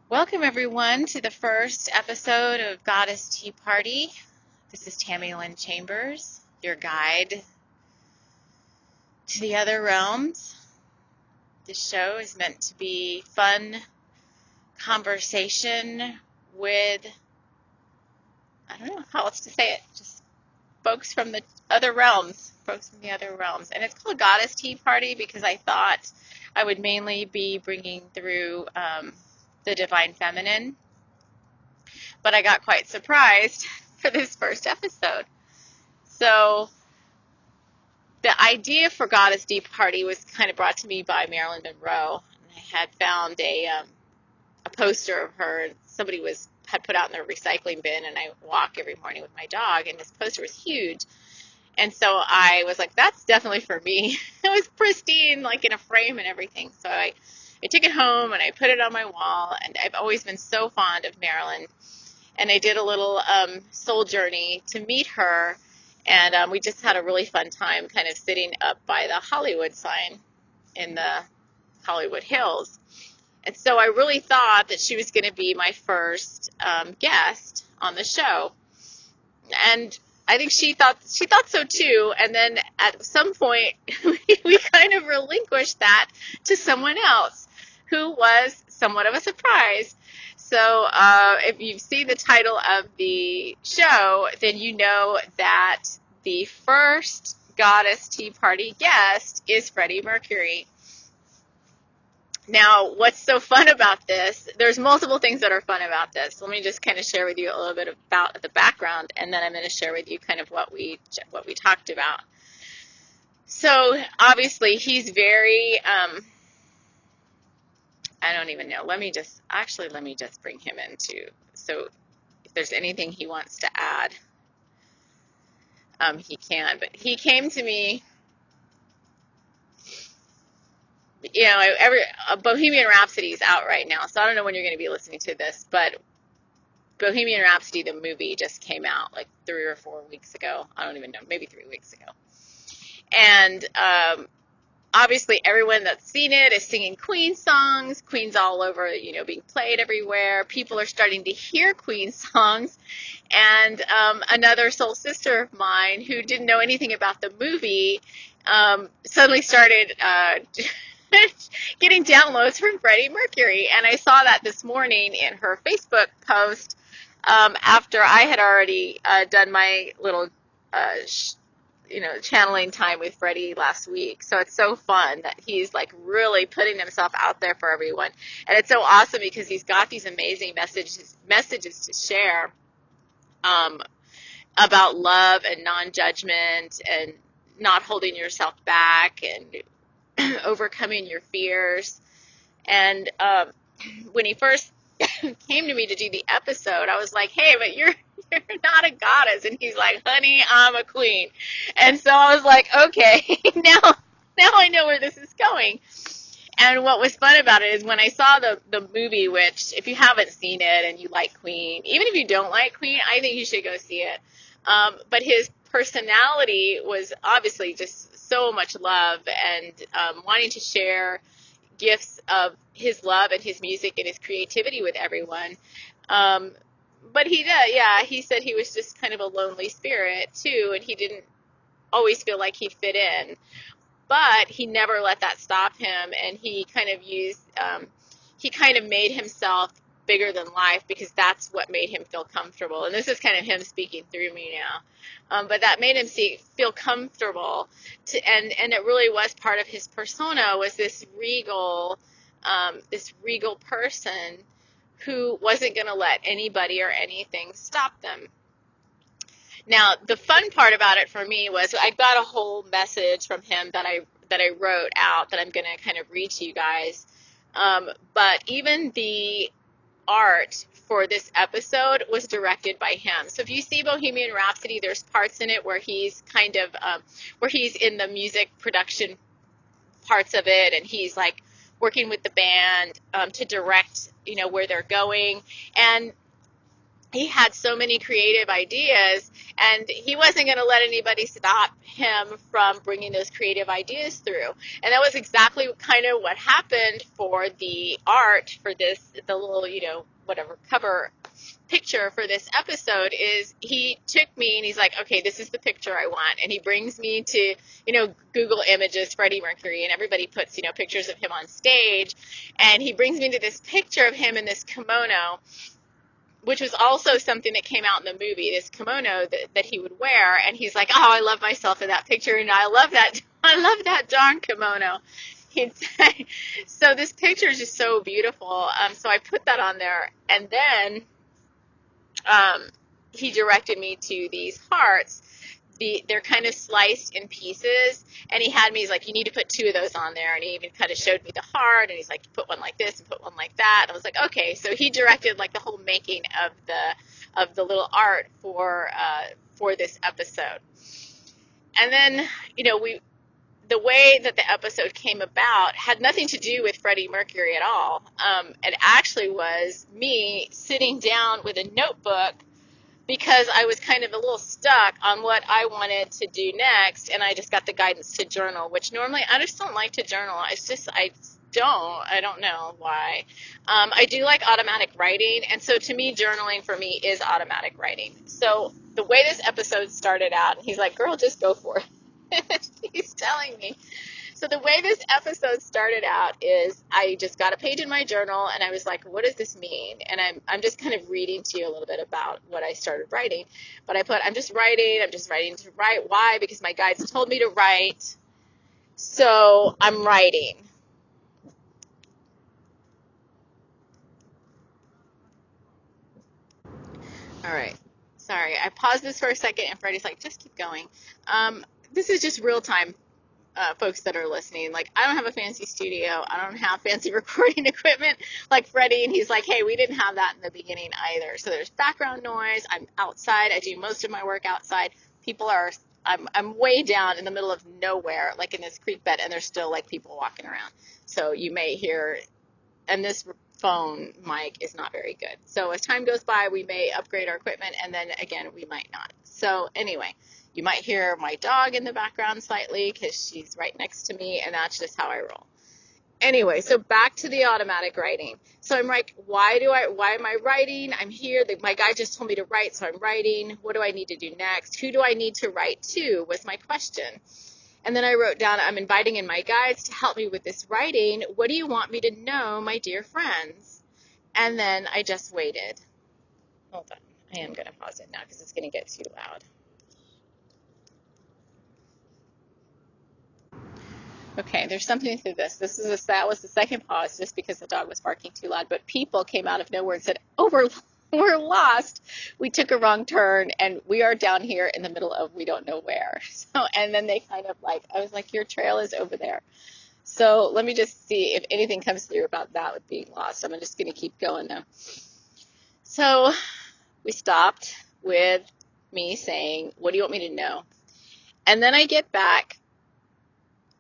Welcome, everyone, to the first episode of Goddess Tea Party. This is Tammy Lynn Chambers, your guide to the other realms. This show is meant to be fun conversation with, I don't know how else to say it, just folks from the other realms, And it's called Goddess Tea Party because I thought I would mainly be bringing through the Divine Feminine. But I got quite surprised for this first episode. So the idea for Goddess Tea Party was kind of brought to me by Marilyn Monroe. I had found a poster of her. Somebody had put out in their recycling bin, and I walk every morning with my dog, and this poster was huge. And so I was like, that's definitely for me. It was pristine, like in a frame and everything. So I took it home, and I put it on my wall, and I've always been so fond of Marilyn. And I did a little soul journey to meet her, and we just had a really fun time kind of sitting up by the Hollywood sign in the Hollywood Hills. And so I really thought that she was going to be my first guest on the show. And I think she thought so too. And then at some point, we kind of relinquished that to someone else who was somewhat of a surprise. So if you see the title of the show, then you know that the first Goddess Tea Party guest is Freddie Mercury. Now, what's so fun about this? There's multiple things that are fun about this. Let me just kind of share with you a little bit about the background, and then I'm going to share with you kind of what we talked about. So obviously, he's very I don't even know. Let me just bring him in too. So if there's anything he wants to add, he can. But he came to me, Bohemian Rhapsody is out right now. So I don't know when you're going to be listening to this, but Bohemian Rhapsody, the movie, just came out like 3 or 4 weeks ago. I don't even know, maybe 3 weeks ago. And obviously, everyone that's seen it is singing Queen songs. Queen's all over, being played everywhere. People are starting to hear Queen songs. And another soul sister of mine who didn't know anything about the movie suddenly started getting downloads from Freddie Mercury. And I saw that this morning in her Facebook post after I had already done my little channeling time with Freddie last week. So it's so fun that he's like really putting himself out there for everyone. And it's so awesome because he's got these amazing messages to share about love and non-judgment and not holding yourself back and overcoming your fears. And when he first came to me to do the episode, I was like, hey, but you're not a goddess. And he's like, honey, I'm a queen. And so I was like, okay, now I know where this is going. And what was fun about it is when I saw the movie, which if you haven't seen it and you like Queen, even if you don't like Queen, I think you should go see it. But his personality was obviously just so much love and wanting to share gifts of his love and his music and his creativity with everyone. But he did, yeah, he said he was just kind of a lonely spirit too, and he didn't always feel like he fit in. But he never let that stop him, and he kind of made himself bigger than life because that's what made him feel comfortable. And this is kind of him speaking through me now. But that made him feel comfortable, and it really was part of his persona, was this regal person who wasn't going to let anybody or anything stop them. Now, the fun part about it for me was I got a whole message from him that I wrote out that I'm going to kind of read to you guys. But even the art for this episode was directed by him. So if you see Bohemian Rhapsody, there's parts in it where he's kind of where he's in the music production parts of it, and he's like working with the band to direct, where they're going. And he had so many creative ideas, and he wasn't going to let anybody stop him from bringing those creative ideas through. And that was exactly kind of what happened for the art for this, the little, whatever cover picture for this episode. Is he took me and he's like, okay, this is the picture I want. And he brings me to, Google Images, Freddie Mercury, and everybody puts, pictures of him on stage. And he brings me to this picture of him in this kimono, which was also something that came out in the movie, this kimono that he would wear. And he's like, oh, I love myself in that picture, and I love that darn kimono. He'd say. So this picture is just so beautiful. So I put that on there, and then he directed me to these hearts. They're kind of sliced in pieces, and he's like, you need to put 2 of those on there, and he even kind of showed me the heart, and he's like, put one like this and put one like that. And I was like, okay. So he directed like the whole making of the little art for this episode. And then, the way that the episode came about had nothing to do with Freddie Mercury at all. It actually was me sitting down with a notebook, because I was kind of a little stuck on what I wanted to do next, and I just got the guidance to journal, which normally I just don't like to journal. It's just, I don't know why. I do like automatic writing, and so to me, journaling for me is automatic writing. So the way this episode started out, he's like, girl, just go for it. He's telling me. So the way this episode started out is I just got a page in my journal, and I was like, what does this mean? And I'm just kind of reading to you a little bit about what I started writing. But I'm just writing to write. Why? Because my guides told me to write. So I'm writing. All right. Sorry, I paused this for a second, and Freddie's like, just keep going. This is just real time. Folks that are listening, like, I don't have a fancy studio. I don't have fancy recording equipment like Freddie, and he's like, hey, we didn't have that in the beginning either. So there's background noise. I'm outside. I do most of my work outside. I'm way down in the middle of nowhere, like in this creek bed, and there's still like people walking around. So you may hear, and this phone mic is not very good. So as time goes by, we may upgrade our equipment, and then again, we might not. So anyway, you might hear my dog in the background slightly because she's right next to me, and that's just how I roll. Anyway, so back to the automatic writing. So I'm like, why am I writing? I'm here. My guy just told me to write, so I'm writing. What do I need to do next? Who do I need to write to was my question. And then I wrote down, I'm inviting in my guides to help me with this writing. What do you want me to know, my dear friends? And then I just waited. Hold on. I am going to pause it now because it's going to get too loud. Okay, there's something to this. That was the second pause just because the dog was barking too loud. But people came out of nowhere and said, oh, we're lost. We took a wrong turn, and we are down here in the middle of we don't know where. So, and then they kind of I was like, your trail is over there. So let me just see if anything comes through about that with being lost. I'm just going to keep going though. So we stopped with me saying, what do you want me to know? And then I get back,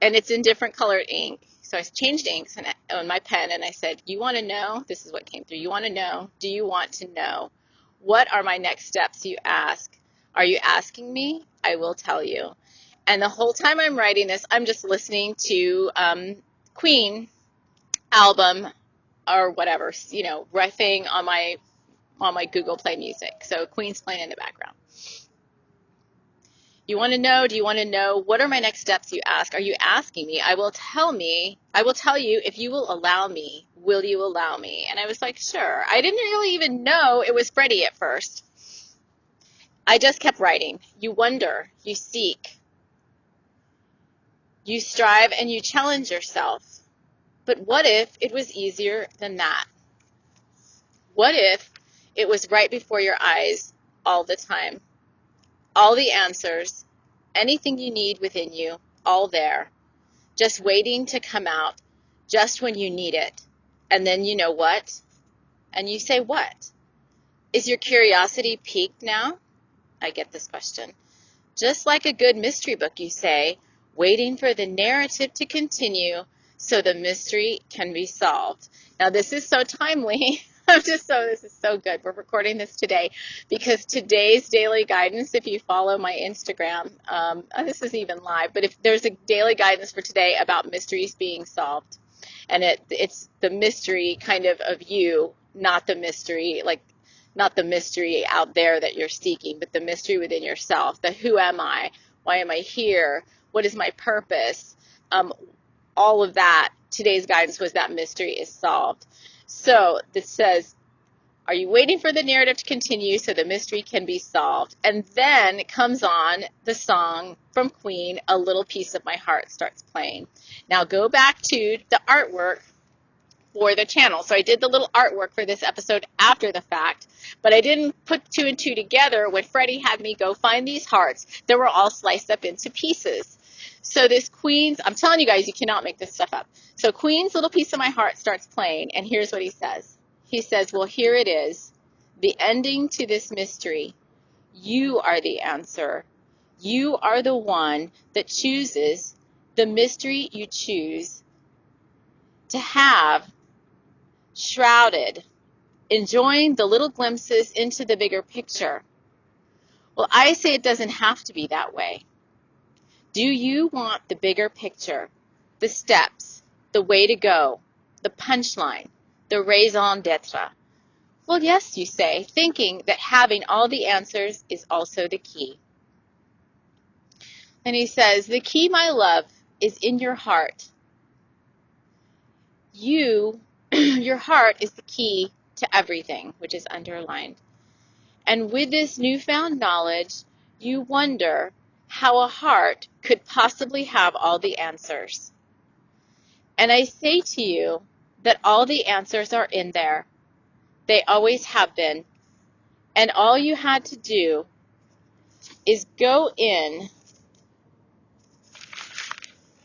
and it's in different colored ink. So I changed inks on my pen, and I said, you want to know? This is what came through. You want to know? Do you want to know? What are my next steps, you ask? Are you asking me? I will tell you. And the whole time I'm writing this, I'm just listening to Queen album or whatever, riffing on my Google Play Music. So Queen's playing in the background. You want to know? Do you want to know? What are my next steps, you ask? Are you asking me? I will tell you if you will allow me. Will you allow me? And I was like, sure. I didn't really even know it was Freddie at first. I just kept writing. You wonder, you seek, you strive, and you challenge yourself. But what if it was easier than that? What if it was right before your eyes all the time? All the answers, anything you need within you, all there, just waiting to come out just when you need it. And then you know what? And you say what? Is your curiosity piqued now? I get this question. Just like a good mystery book, you say, waiting for the narrative to continue so the mystery can be solved. Now, this is so timely This is so good. We're recording this today because today's daily guidance, if you follow my Instagram, this is even live, but if there's a daily guidance for today about mysteries being solved, and it's the mystery kind of you, not the mystery, like not the mystery out there that you're seeking, but the mystery within yourself, the who am I? Why am I here? What is my purpose? All of that, today's guidance was that mystery is solved. So this says, are you waiting for the narrative to continue so the mystery can be solved? And then it comes on the song from Queen, A Little Piece of My Heart starts playing. Now go back to the artwork for the channel. So I did the little artwork for this episode after the fact, but I didn't put two and two together when Freddie had me go find these hearts that were all sliced up into pieces. So this Queen's, I'm telling you guys, you cannot make this stuff up. So Queen's Little Piece of My Heart starts playing, and here's what he says. He says, well, here it is, the ending to this mystery. You are the answer. You are the one that chooses the mystery you choose to have shrouded, enjoying the little glimpses into the bigger picture. Well, I say it doesn't have to be that way. Do you want the bigger picture, the steps, the way to go, the punchline, the raison d'etre? Well, yes, you say, thinking that having all the answers is also the key. And he says, the key, my love, is in your heart. Your heart is the key to everything, which is underlined. And with this newfound knowledge, you wonder how a heart could possibly have all the answers. And I say to you that all the answers are in there. They always have been. And all you had to do is go in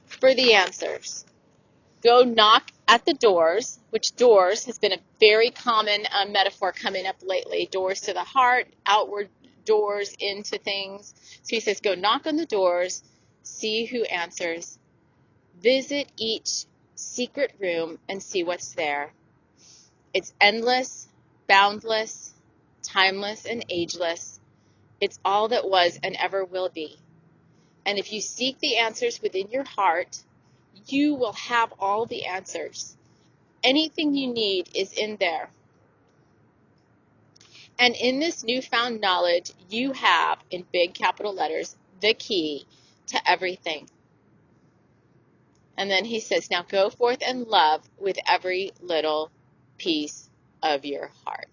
for the answers. Go knock at the doors, which doors has been a very common metaphor coming up lately. Doors to the heart, outward doors into things. So he says, go knock on the doors, see who answers. Visit each secret room and see what's there. It's endless, boundless, timeless, and ageless. It's all that was and ever will be. And if you seek the answers within your heart, you will have all the answers. Anything you need is in there. And in this newfound knowledge, you have, in big capital letters, the key to everything. And then he says, now go forth and love with every little piece of your heart.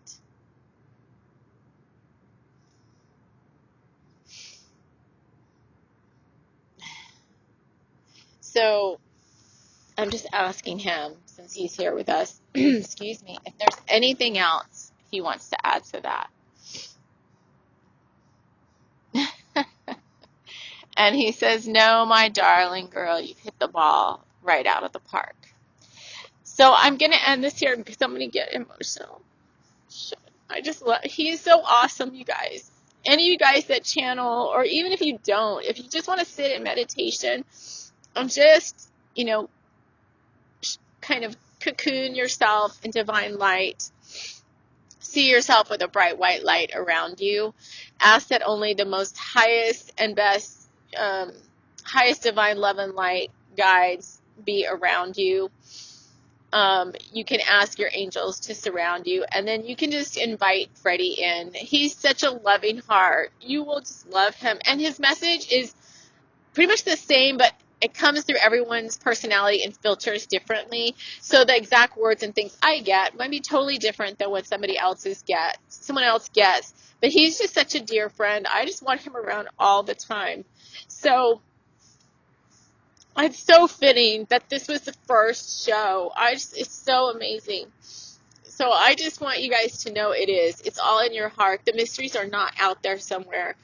So I'm just asking him, since he's here with us, excuse me, if there's anything else he wants to add to that. And he says, no, my darling girl, you've hit the ball right out of the park. So I'm going to end this here because I'm going to get emotional. I just love, he's so awesome, you guys. Any of you guys that channel, or even if you don't, if you just want to sit in meditation and just, kind of cocoon yourself in divine light, see yourself with a bright white light around you, ask that only the most highest and best, highest divine love and light guides be around you. You can ask your angels to surround you, and then you can just invite Freddie in. He's such a loving heart. You will just love him. And his message is pretty much the same, but it comes through everyone's personality and filters differently. So the exact words and things I get might be totally different than what someone else gets. But he's just such a dear friend. I just want him around all the time. So it's so fitting that this was the first show. It's so amazing. So I just want you guys to know it is. It's all in your heart. The mysteries are not out there somewhere.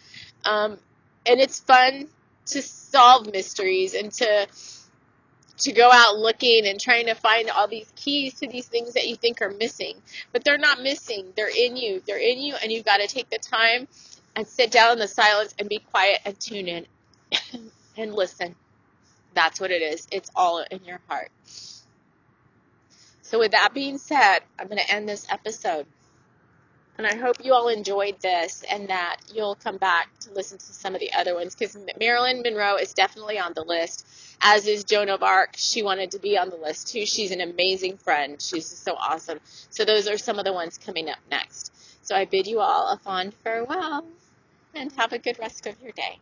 And it's fun to solve mysteries and to go out looking and trying to find all these keys to these things that you think are missing. But they're not missing. They're in you. They're in you, and you've got to take the time and sit down in the silence and be quiet and tune in and listen. That's what it is. It's all in your heart. So with that being said, I'm going to end this episode. And I hope you all enjoyed this and that you'll come back to listen to some of the other ones, because Marilyn Monroe is definitely on the list, as is Joan of Arc. She wanted to be on the list too. She's an amazing friend. She's just so awesome. So those are some of the ones coming up next. So I bid you all a fond farewell and have a good rest of your day.